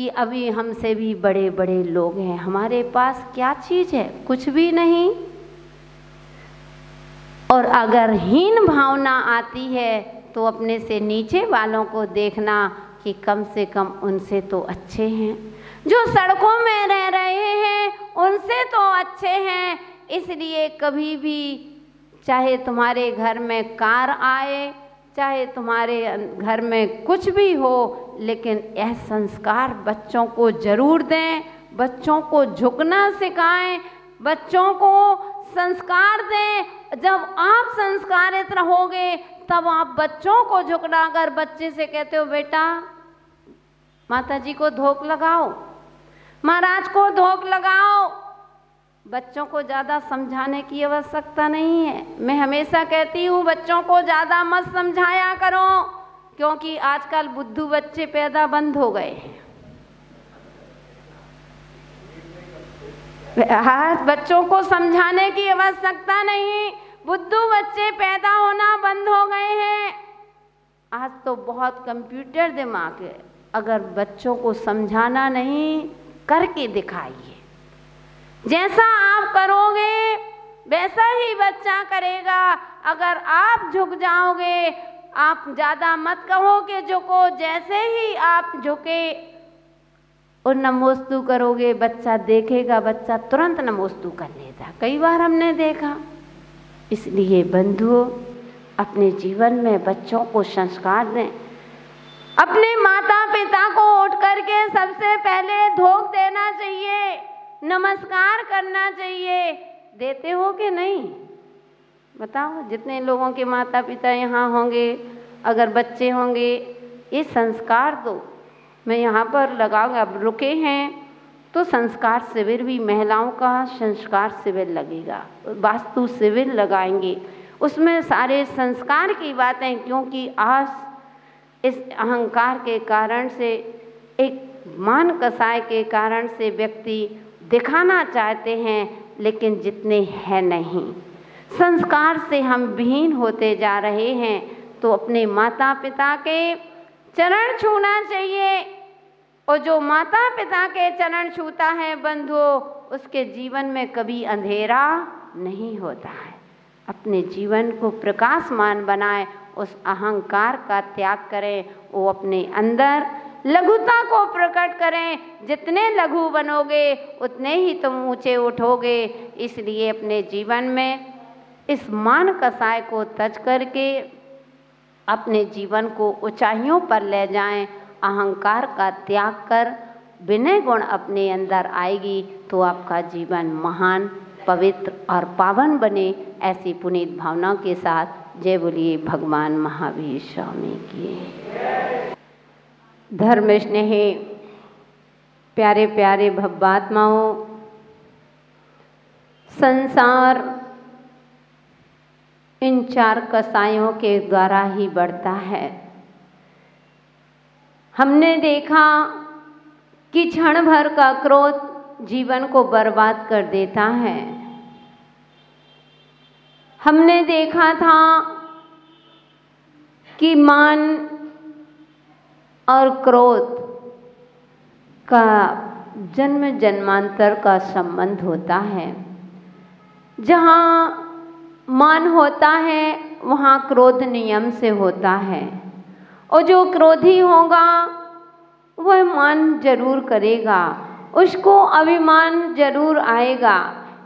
कि अभी हमसे भी बड़े बड़े लोग हैं, हमारे पास क्या चीज़ है? कुछ भी नहीं। और अगर हीन भावना आती है तो अपने से नीचे वालों को देखना कि कम से कम उनसे तो अच्छे हैं, जो सड़कों में रह रहे हैं उनसे तो अच्छे हैं। इसलिए कभी भी चाहे तुम्हारे घर में कार आए, चाहे तुम्हारे घर में कुछ भी हो, लेकिन यह संस्कार बच्चों को जरूर दें, बच्चों को झुकना सिखाएं, बच्चों को संस्कार दें। जब आप संस्कारित रहोगे तब आप बच्चों को झुकना। अगर बच्चे से कहते हो बेटा माता जी को धोख लगाओ, महाराज को धोख लगाओ, बच्चों को ज़्यादा समझाने की आवश्यकता नहीं है। मैं हमेशा कहती हूँ बच्चों को ज़्यादा मत समझाया करो, क्योंकि आजकल बुद्धू बच्चे पैदा बंद हो गए हैं। हाँ, बच्चों को समझाने की आवश्यकता नहीं, बुद्धू बच्चे पैदा होना बंद हो गए हैं। आज तो बहुत कंप्यूटर दिमाग है। अगर बच्चों को समझाना नहीं, करके दिखाइए। जैसा आप करोगे वैसा ही बच्चा करेगा। अगर आप झुक जाओगे, आप ज़्यादा मत कहो कि झुको, जैसे ही आप झुके और नमोस्तु करोगे, बच्चा देखेगा, बच्चा तुरंत नमोस्तु कर लेता। कई बार हमने देखा। इसलिए बंधुओं, अपने जीवन में बच्चों को संस्कार दें। अपने माता पिता को उठ करके सबसे पहले धोख देना चाहिए, नमस्कार करना चाहिए। देते हो कि नहीं? बताओ, जितने लोगों के माता पिता यहाँ होंगे, अगर बच्चे होंगे, ये संस्कार दो। मैं यहाँ पर लगाऊंगा, अब रुके हैं तो संस्कार शिविर भी, महिलाओं का संस्कार शिविर लगेगा, वास्तु शिविर लगाएंगे, उसमें सारे संस्कार की बातें। क्योंकि आज इस अहंकार के कारण से, एक मान कसाय के कारण से व्यक्ति दिखाना चाहते हैं, लेकिन जितने हैं नहीं। संस्कार से हम विहीन होते जा रहे हैं। तो अपने माता पिता के चरण छूना चाहिए, और जो माता पिता के चरण छूता है बंधुओं, उसके जीवन में कभी अंधेरा नहीं होता है। अपने जीवन को प्रकाशमान बनाए, उस अहंकार का त्याग करें, वो अपने अंदर लघुता को प्रकट करें। जितने लघु बनोगे उतने ही तुम ऊंचे उठोगे। इसलिए अपने जीवन में इस मान कसाय को तज करके अपने जीवन को ऊंचाइयों पर ले जाएं। अहंकार का त्याग कर विनय गुण अपने अंदर आएगी तो आपका जीवन महान, पवित्र और पावन बने। ऐसी पुनीत भावना के साथ जय बोलिए भगवान महावीर स्वामी की। धर्म स्नेही प्यारे प्यारे भव्यात्माओं, संसार इन चार कसायों के द्वारा ही बढ़ता है। हमने देखा कि क्षण भर का क्रोध जीवन को बर्बाद कर देता है। हमने देखा था कि मान और क्रोध का जन्म जन्मांतर का संबंध होता है। जहाँ मान होता है वहाँ क्रोध नियम से होता है, और जो क्रोधी होगा वह मान जरूर करेगा, उसको अभिमान जरूर आएगा।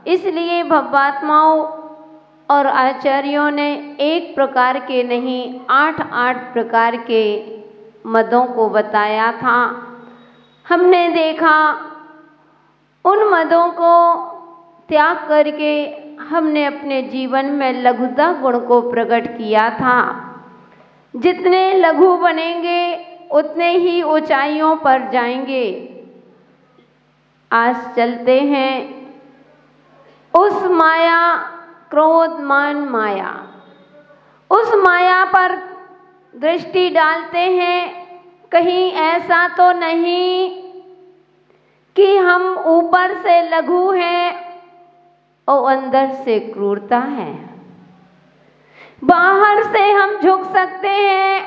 इसलिए भव्यात्माओं और आचार्यों ने एक प्रकार के नहीं 8 प्रकार के मदों को बताया था। हमने देखा उन मदों को त्याग करके हमने अपने जीवन में लघुता गुण को प्रकट किया था। जितने लघु बनेंगे उतने ही ऊंचाइयों पर जाएंगे। आज चलते हैं उस माया, क्रोध मान माया, उस माया पर दृष्टि डालते हैं। कहीं ऐसा तो नहीं कि हम ऊपर से लघु हैं और अंदर से क्रूरता है। बाहर से हम झुक सकते हैं,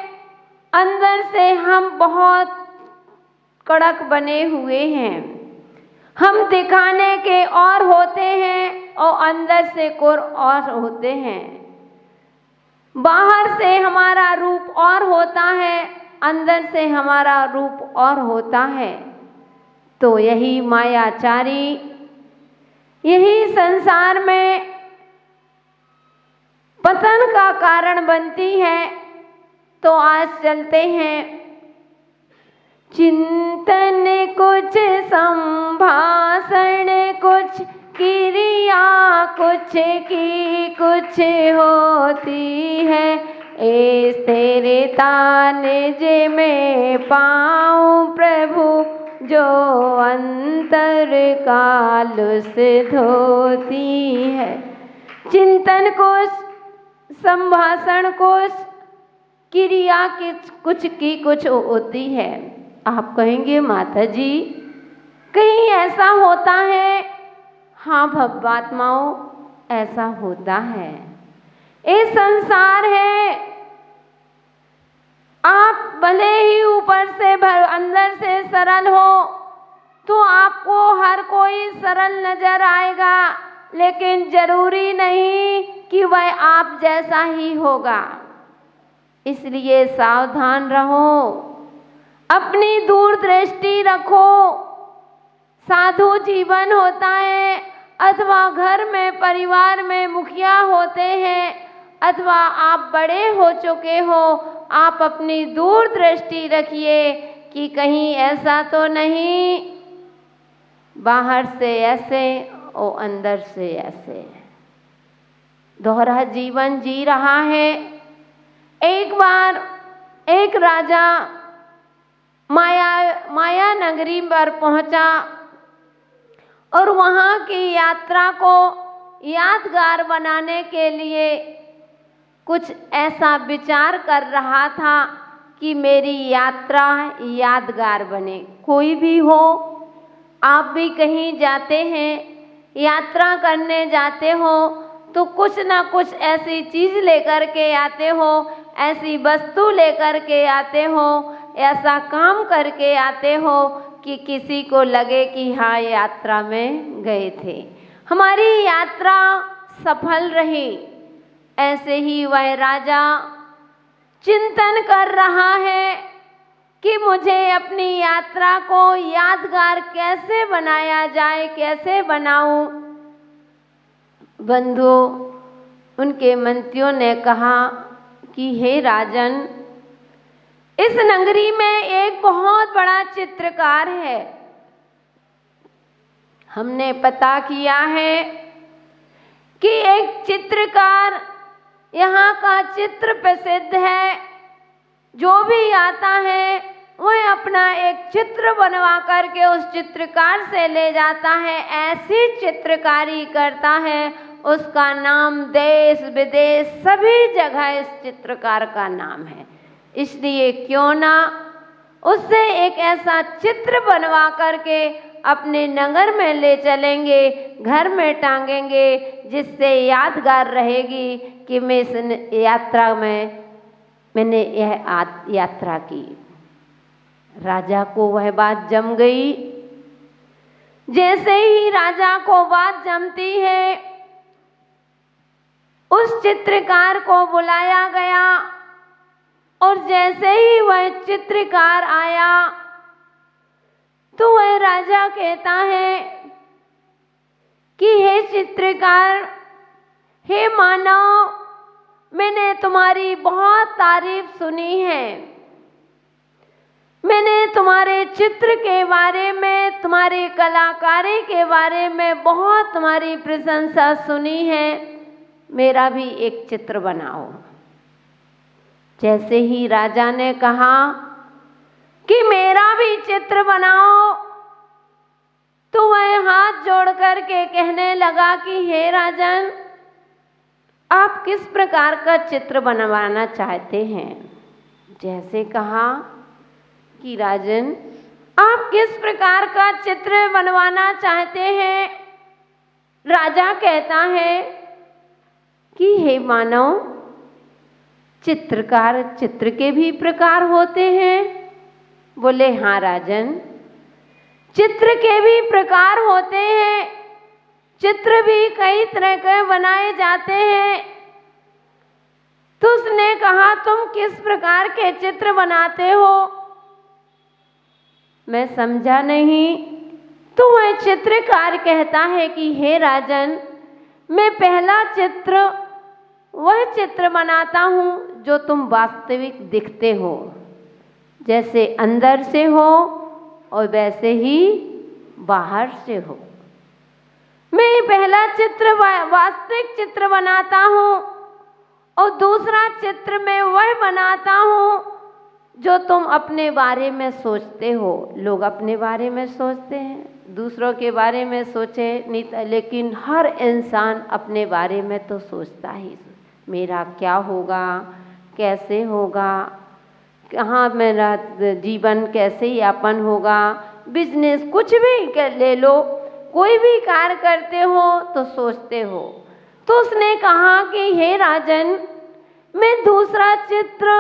अंदर से हम बहुत कड़क बने हुए हैं। हम दिखाने के और होते हैं और अंदर से और होते हैं। बाहर से हमारा रूप और होता है, अंदर से हमारा रूप और होता है। तो यही मायाचारी, यही संसार में पतन का कारण बनती है। तो आज चलते हैं, चिंतन कुछ, संभाषण कुछ, क्रिया कुछ की कुछ होती है। ए स्थिरता निज में पाऊं प्रभु, जो अंतर काल सिद्ध होती है। चिंतन कुछ, संभाषण कुछ, क्रिया कुछ की कुछ होती है। आप कहेंगे माता जी कहीं ऐसा होता है? हाँ भव्यात्माओं, ऐसा होता है। ये संसार है, आप भले ही ऊपर से अंदर से सरल हो तो आपको हर कोई सरल नजर आएगा, लेकिन जरूरी नहीं कि वह आप जैसा ही होगा। इसलिए सावधान रहो, अपनी दूरदृष्टि रखो। साधु जीवन होता है, अथवा घर में परिवार में मुखिया होते हैं, अथवा आप बड़े हो चुके हो, आप अपनी दूरदृष्टि रखिए कि कहीं ऐसा तो नहीं बाहर से ऐसे और अंदर से ऐसे दोहरा जीवन जी रहा है। एक बार एक राजा माया नगरी पर पहुंचा और वहां की यात्रा को यादगार बनाने के लिए कुछ ऐसा विचार कर रहा था कि मेरी यात्रा यादगार बने। कोई भी हो, आप भी कहीं जाते हैं, यात्रा करने जाते हो तो कुछ ना कुछ ऐसी चीज लेकर के आते हो, ऐसी वस्तु लेकर के आते हो, ऐसा काम करके आते हो कि किसी को लगे कि हाँ यात्रा में गए थे, हमारी यात्रा सफल रही। ऐसे ही वह राजा चिंतन कर रहा है कि मुझे अपनी यात्रा को यादगार कैसे बनाया जाए, कैसे बनाऊं। बंधु, उनके मंत्रियों ने कहा कि हे राजन, इस नगरी में एक बहुत बड़ा चित्रकार है। हमने पता किया है कि एक चित्रकार यहाँ का चित्र प्रसिद्ध है। जो भी आता है वह अपना एक चित्र बनवा करके उस चित्रकार से ले जाता है, ऐसी चित्रकारी करता है, उसका नाम देश विदेश सभी जगह इस चित्रकार का नाम है। इसलिए क्यों ना उससे एक ऐसा चित्र बनवा करके अपने नगर में ले चलेंगे, घर में टांगेंगे, जिससे यादगार रहेगी कि मैं इस यात्रा में मैंने यह यात्रा की। राजा को वह बात जम गई। जैसे ही राजा को बात जमती है, उस चित्रकार को बुलाया गया और जैसे ही वह चित्रकार आया तो वह राजा कहता है कि हे चित्रकार, हे मानव, मैंने तुम्हारी बहुत तारीफ सुनी है। मैंने तुम्हारे चित्र के बारे में, तुम्हारी कलाकारी के बारे में बहुत तुम्हारी प्रशंसा सुनी है। मेरा भी एक चित्र बनाओ। जैसे ही राजा ने कहा कि मेरा भी चित्र बनाओ, तो वह हाथ जोड़ कर के कहने लगा कि हे राजन, आप किस प्रकार का चित्र बनवाना चाहते हैं? जैसे कहा कि राजन, आप किस प्रकार का चित्र बनवाना चाहते हैं? राजा कहता है कि हे मानव, चित्रकार चित्र के भी प्रकार होते हैं। बोले हाँ राजन, चित्र के भी प्रकार होते हैं, चित्र भी कई तरह के बनाए जाते हैं। तो उसने कहा तुम किस प्रकार के चित्र बनाते हो? मैं समझा नहीं। तो वह चित्रकार कहता है कि हे राजन, मैं पहला चित्र वह चित्र बनाता हूँ जो तुम वास्तविक दिखते हो, जैसे अंदर से हो और वैसे ही बाहर से हो। मैं पहला चित्र वास्तविक चित्र बनाता हूँ और दूसरा चित्र मैं वह बनाता हूँ जो तुम अपने बारे में सोचते हो। लोग अपने बारे में सोचते हैं, दूसरों के बारे में सोचे नहीं, लेकिन हर इंसान अपने बारे में तो सोचता ही, मेरा क्या होगा, कैसे होगा, कहाँ मेरा जीवन कैसे यापन होगा, बिजनेस कुछ भी ले लो, कोई भी कार्य करते हो तो सोचते हो। तो उसने कहा कि हे राजन, मैं दूसरा चित्र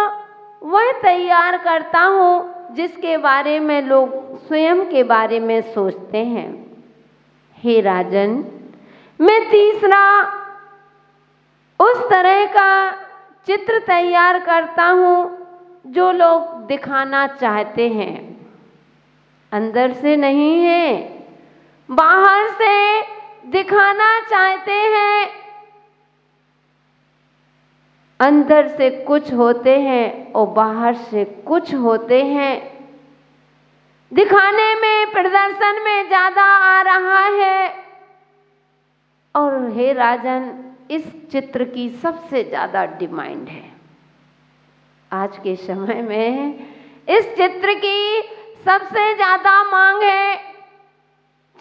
वह तैयार करता हूँ जिसके बारे में लोग स्वयं के बारे में सोचते हैं। हे राजन, मैं तीसरा उस तरह का चित्र तैयार करता हूँ जो लोग दिखाना चाहते हैं, अंदर से नहीं है, बाहर से दिखाना चाहते हैं। अंदर से कुछ होते हैं और बाहर से कुछ होते हैं। दिखाने में, प्रदर्शन में ज्यादा आ रहा है। और हे राजन, इस चित्र की सबसे ज्यादा डिमांड है आज के समय में। इस चित्र की सबसे ज्यादा मांग है,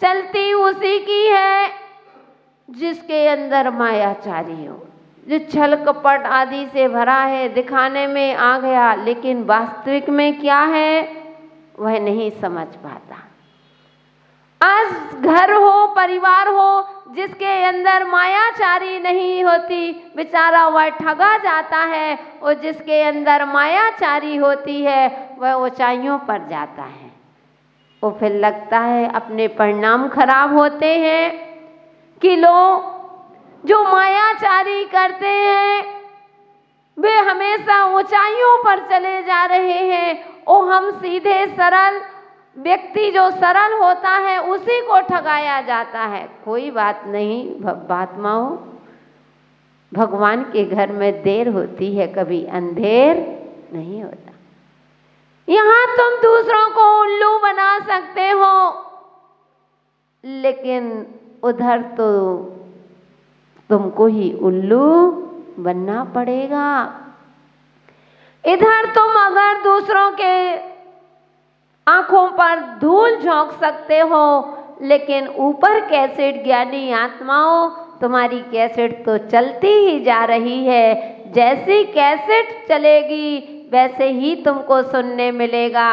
चलती उसी की है जिसके अंदर मायाचारी हो, जो छल कपट आदि से भरा है, दिखाने में आ गया, लेकिन वास्तविक में क्या है वह नहीं समझ पाता। आज घर हो, परिवार हो, जिसके अंदर मायाचारी नहीं होती, बेचारा वह ठगा जाता है, और जिसके अंदर मायाचारी होती है वह ऊंचाइयों पर जाता है। वो फिर लगता है अपने परिणाम खराब होते हैं कि लोग जो मायाचारी करते हैं वे हमेशा ऊंचाइयों पर चले जा रहे हैं, और हम सीधे सरल व्यक्ति जो सरल होता है उसी को ठगाया जाता है। कोई बात नहीं महात्माओं, भगवान के घर में देर होती है, कभी अंधेर नहीं होता। यहाँ तुम दूसरों को उल्लू बना सकते हो, लेकिन उधर तो तुमको ही उल्लू बनना पड़ेगा। इधर तुम अगर दूसरों के आंखों पर धूल झोंक सकते हो, लेकिन ऊपर कैसेट ज्ञानी आत्माओं, तुम्हारी कैसेट तो चलती ही जा रही है। जैसी कैसेट चलेगी वैसे ही तुमको सुनने मिलेगा।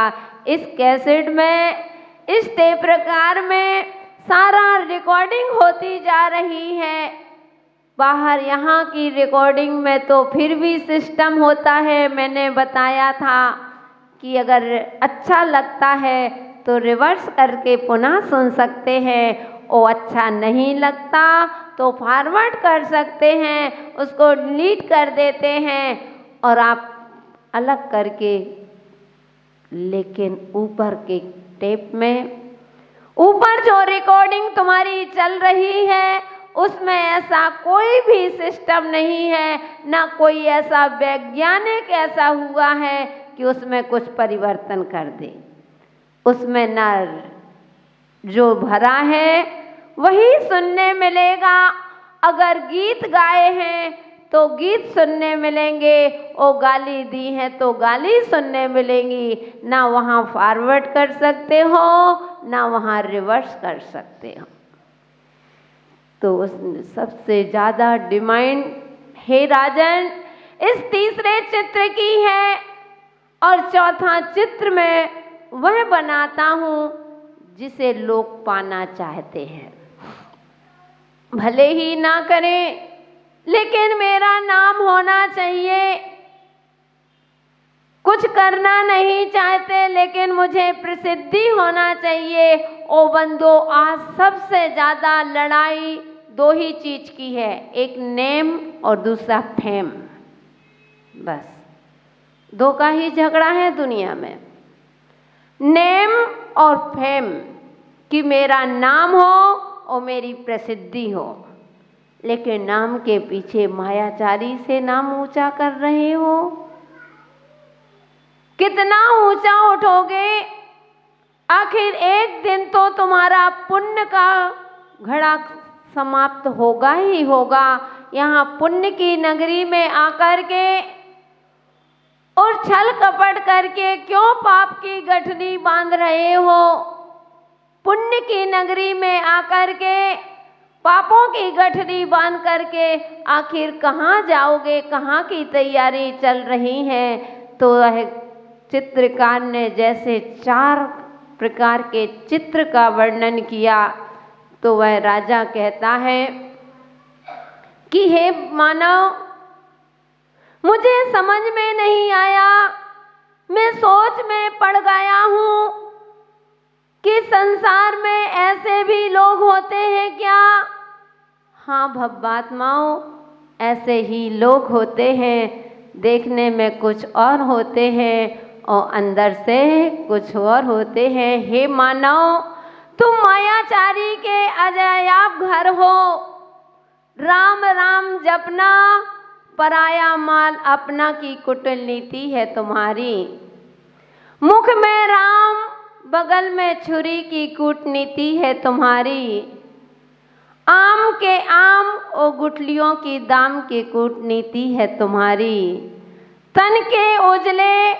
इस कैसेट में, इस टेप रिकॉर्डर में सारा रिकॉर्डिंग होती जा रही है। बाहर यहाँ की रिकॉर्डिंग में तो फिर भी सिस्टम होता है। मैंने बताया था कि अगर अच्छा लगता है तो रिवर्स करके पुनः सुन सकते हैं, और अच्छा नहीं लगता तो फॉरवर्ड कर सकते हैं, उसको डिलीट कर देते हैं और आप अलग करके। लेकिन ऊपर के टेप में, ऊपर जो रिकॉर्डिंग तुम्हारी चल रही है उसमें ऐसा कोई भी सिस्टम नहीं है, ना कोई ऐसा वैज्ञानिक ऐसा हुआ है कि उसमें कुछ परिवर्तन कर दे। उसमें ना जो भरा है वही सुनने मिलेगा। अगर गीत गाए हैं तो गीत सुनने मिलेंगे, और गाली दी है तो गाली सुनने मिलेंगी। ना वहाँ फॉरवर्ड कर सकते हो, ना वहाँ रिवर्स कर सकते हो। तो उसने सबसे ज़्यादा डिमांड, हे राजन, इस तीसरे चित्र की है, और चौथा चित्र मैं वह बनाता हूँ जिसे लोग पाना चाहते हैं। भले ही ना करें, लेकिन मेरा नाम होना चाहिए। कुछ कुछ करना नहीं चाहते, लेकिन मुझे प्रसिद्धि होना चाहिए। ओ बंदो, आज सबसे ज़्यादा लड़ाई दो ही चीज की है, एक नेम और दूसरा फेम। बस दो का ही झगड़ा है दुनिया में, नेम और फेम, कि मेरा नाम हो और मेरी प्रसिद्धि हो। लेकिन नाम के पीछे मायाचारी से नाम ऊंचा कर रहे हो। कितना ऊंचा उठोगे? आखिर एक दिन तो तुम्हारा पुण्य का घड़ा समाप्त होगा ही होगा। यहाँ पुण्य की नगरी में आकर के और छल कपट करके क्यों पाप की गठरी बांध रहे हो? पुण्य की नगरी में आकर के पापों की गठरी बांध करके आखिर कहाँ जाओगे? कहाँ की तैयारी चल रही है? तो वह चित्रकार ने जैसे 4 प्रकार के चित्र का वर्णन किया, तो वह राजा कहता है कि हे मानव, मुझे समझ में नहीं आया, मैं सोच में पड़ गया हूँ कि संसार में ऐसे भी लोग होते हैं क्या? हाँ भव्यात्माओं, ऐसे ही लोग होते हैं, देखने में कुछ और होते हैं और अंदर से कुछ और होते हैं। हे मानव, तुम मायाचारी के अजायाब घर हो। राम राम जपना, पराया माल अपना की कुटिल नीति है तुम्हारी। मुख में राम, बगल में छुरी की कूटनीति है तुम्हारी। आम के आम और गुठलियों की दाम की कूटनीति है तुम्हारी। तन के उजले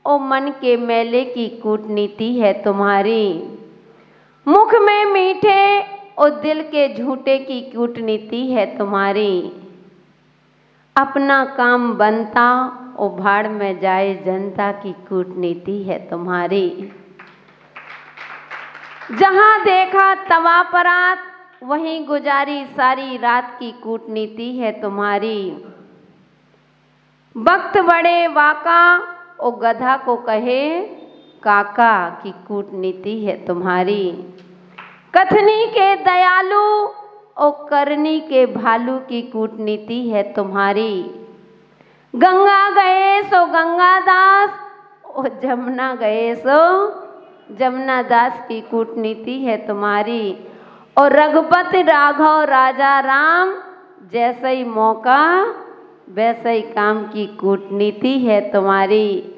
और मन के मेले की कूटनीति है तुम्हारी। मुख में मीठे और दिल के झूठे की कूटनीति है तुम्हारी। अपना काम बनता और भाड़ में जाए जनता की कूटनीति है तुम्हारी। जहाँ देखा तवा परात, वहीं गुजारी सारी रात की कूटनीति है तुम्हारी। वक्त बड़े वाका और गधा को कहे काका की कूटनीति है तुम्हारी। कथनी के दयालु और करनी के भालू की कूटनीति है तुम्हारी। गंगा गए सो गंगा दास और जमुना गए सो जमुना दास की कूटनीति है तुम्हारी। और रघुपति राघव राजा राम, जैसे ही मौका वैसे ही काम की कूटनीति है तुम्हारी।